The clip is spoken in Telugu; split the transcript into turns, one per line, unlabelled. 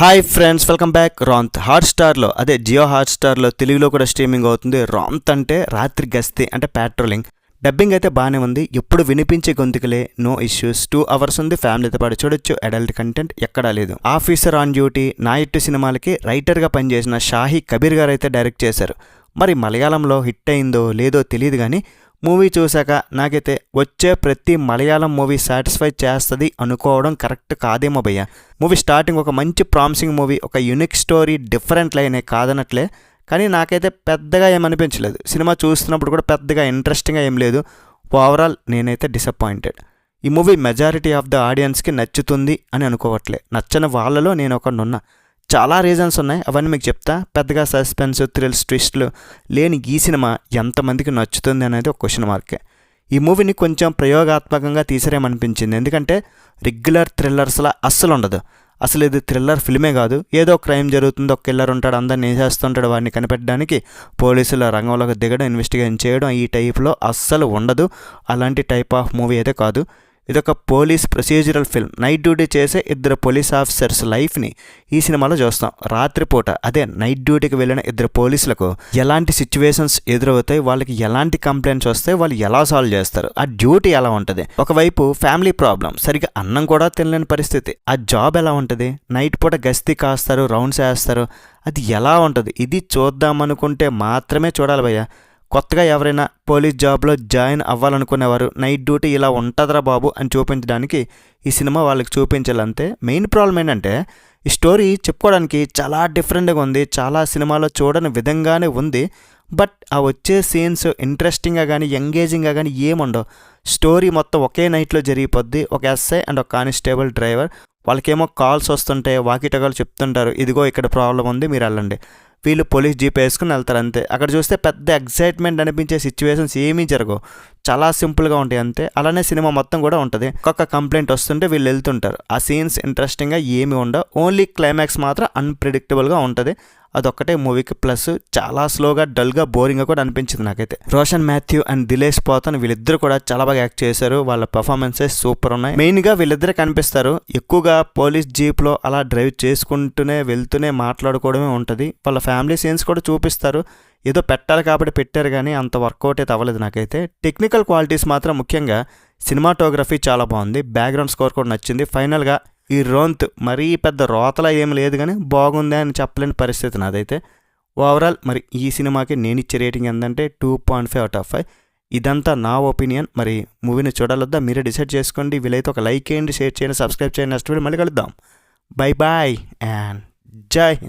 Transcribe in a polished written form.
Hi friends, welcome back. రాంత్ హాట్స్టార్లో, అదే జియో హాట్స్టార్లో తెలుగులో కూడా స్ట్రీమింగ్ అవుతుంది. రాంత్ అంటే రాత్రి గస్తీ, అంటే ప్యాట్రోలింగ్. డబ్బింగ్ అయితే బాగానే ఉంది, ఎప్పుడు వినిపించే గొంతుకులే, నో ఇష్యూస్. 2 hours ఉంది, ఫ్యామిలీతో పాటు చూడొచ్చు. అడల్ట్ కంటెంట్ ఎక్కడా లేదు. ఆఫీసర్ ఆన్ డ్యూటీ, నాయిట్టు సినిమాలకి రైటర్గా పనిచేసిన షాహీ కబీర్ గారు అయితే డైరెక్ట్ చేశారు. మరి మలయాళంలో హిట్ అయిందో లేదో తెలియదు, కానీ మూవీ చూశాక నాకైతే వచ్చే ప్రతి మలయాళం మూవీ సాటిస్ఫై చేస్తుంది అనుకోవడం కరెక్ట్ కాదేమో భయ్య. మూవీ స్టార్టింగ్ ఒక మంచి ప్రామిసింగ్ మూవీ, ఒక యూనిక్ స్టోరీ, డిఫరెంట్ లైనే కాదనట్లే, కానీ నాకైతే పెద్దగా ఏమనిపించలేదు. సినిమా చూస్తున్నప్పుడు కూడా పెద్దగా ఇంట్రెస్టింగ్గా ఏం లేదు. ఓవరాల్ నేనైతే డిసప్పాయింటెడ్. ఈ మూవీ మెజారిటీ ఆఫ్ ద ఆడియన్స్కి నచ్చుతుంది అని అనుకోవట్లే. నచ్చని వాళ్ళలో నేను ఒకనున్నా. చాలా రీజన్స్ ఉన్నాయి, అవన్నీ మీకు చెప్తా. పెద్దగా సస్పెన్స్, థ్రిల్స్, ట్విస్ట్లు లేని ఈ సినిమా ఎంతమందికి నచ్చుతుంది అనేది ఒక క్వశ్చన్ మార్కే. ఈ మూవీని కొంచెం ప్రయోగాత్మకంగా తీసారేమనిపించింది, ఎందుకంటే రెగ్యులర్ థ్రిల్లర్స్లా అస్సలు ఉండదు. అసలు ఇది థ్రిల్లర్ ఫిల్మే కాదు. ఏదో క్రైమ్ జరుగుతుంది, ఒక కిల్లర్ ఉంటాడు, అందరిని వేసేస్తుంటాడు, వాడిని కనిపెట్టడానికి పోలీసుల రంగంలోకి దిగడం, ఇన్వెస్టిగేషన్ చేయడం, ఈ టైప్లో అస్సలు ఉండదు. అలాంటి టైప్ ఆఫ్ మూవీ అయితే కాదు. ఇదొక police procedural film. Night duty చేసే 2 పోలీస్ ఆఫీసర్స్ లైఫ్ని ఈ సినిమాలో చూస్తాం. రాత్రిపూట అదే నైట్ డ్యూటీకి వెళ్ళిన 2 పోలీసులకు ఎలాంటి సిచ్యువేషన్స్ ఎదురవుతాయి, వాళ్ళకి ఎలాంటి కంప్లైంట్స్ వస్తాయి, వాళ్ళు ఎలా సాల్వ్ చేస్తారు, ఆ డ్యూటీ ఎలా ఉంటుంది. ఒకవైపు ఫ్యామిలీ ప్రాబ్లం, సరిగ్గా అన్నం కూడా తినలేని పరిస్థితి. ఆ జాబ్ ఎలా ఉంటుంది, నైట్ పూట గస్తీ కాస్తారు, రౌండ్స్ వేస్తారు, అది ఎలా ఉంటుంది. ఇది చూద్దామనుకుంటే మాత్రమే చూడాలి భయ్య. కొత్తగా ఎవరైనా పోలీస్ జాబ్లో జాయిన్ అవ్వాలనుకునేవారు నైట్ డ్యూటీ ఇలా ఉంటుందిరా బాబు అని చూపించడానికి ఈ సినిమా వాళ్ళకి చూపించాలంతే. మెయిన్ ప్రాబ్లం ఏంటంటే ఈ స్టోరీ చెప్పుకోవడానికి చాలా డిఫరెంట్గా ఉంది, చాలా సినిమాలో చూడని విధంగానే ఉంది. బట్ ఆ వచ్చే సీన్స్ ఇంట్రెస్టింగ్గా కానీ ఎంగేజింగ్గా కానీ ఏముండవు. స్టోరీ మొత్తం ఒకే నైట్లో జరిగిపోద్ది. ఒక ఎస్ఐ అండ్ ఒక కానిస్టేబుల్ డ్రైవర్, వాళ్ళకేమో కాల్స్ వస్తుంటాయి, వాకీటకాలు చెప్తుంటారు, ఇదిగో ఇక్కడ ప్రాబ్లం ఉంది, మీరు వెళ్ళండి. వీళ్ళు పోలీస్ జీప్ వేసుకుని వెళ్తారు అంతే. అక్కడ చూస్తే పెద్ద ఎగ్జైట్మెంట్ అనిపించే సిచ్యువేషన్స్ ఏమీ జరగవు, చాలా సింపుల్గా ఉంటాయి అంతే. అలానే సినిమా మొత్తం కూడా ఉంటుంది. ఒక్కొక్క కంప్లైంట్ వస్తుంటే వీళ్ళు వెళ్తుంటారు. ఆ సీన్స్ ఇంట్రెస్టింగ్గా ఏమీ ఉండవు. ఓన్లీ క్లైమాక్స్ మాత్రం అన్ప్రిడిక్టబుల్గా ఉంటుంది. అదొక్కటే మూవీకి ప్లస్. చాలా స్లోగా, డల్గా, బోరింగ్గా కూడా అనిపించింది నాకైతే. రోషన్ మాథ్యూ అండ్ దిలేష్ పోతన్ వీళ్ళిద్దరు కూడా చాలా బాగా యాక్ట్ చేశారు. వాళ్ళ పర్ఫార్మెన్సెస్ సూపర్ ఉన్నాయి. మెయిన్గా వీళ్ళిద్దరే కనిపిస్తారు. ఎక్కువగా పోలీస్ జీప్లో అలా డ్రైవ్ చేసుకుంటూనే వెళ్తూనే మాట్లాడుకోవడమే ఉంటుంది. వాళ్ళ ఫ్యామిలీ సీన్స్ కూడా చూపిస్తారు. ఏదో పెట్టాలి కాబట్టి పెట్టారు, కానీ అంత వర్కౌట్ అయితే అవ్వలేదు నాకైతే. టెక్నికల్ క్వాలిటీస్ మాత్రం, ముఖ్యంగా సినిమాటోగ్రఫీ చాలా బాగుంది. బ్యాక్గ్రౌండ్ స్కోర్ కూడా నచ్చింది. ఫైనల్గా ఈ రాంత్ మరీ పెద్ద రోతలా ఏం లేదు, కానీ బాగుంది అని చెప్పలేని పరిస్థితి నాదైతే. ఓవరాల్ మరి ఈ సినిమాకి నేను ఇచ్చే రేటింగ్ ఏంటంటే 2.5 out of 5. ఇదంతా నా ఒపీనియన్. మరి మూవీని చూడాలొద్దా మీరే డిసైడ్ చేసుకోండి. వీలైతే ఒక లైక్ చేయండి, షేర్ చేయండి, సబ్స్క్రైబ్ చేయండి. నెక్స్ట్ వీడియో మళ్ళీ కలుద్దాం. బై బాయ్ అండ్ జై హింద్.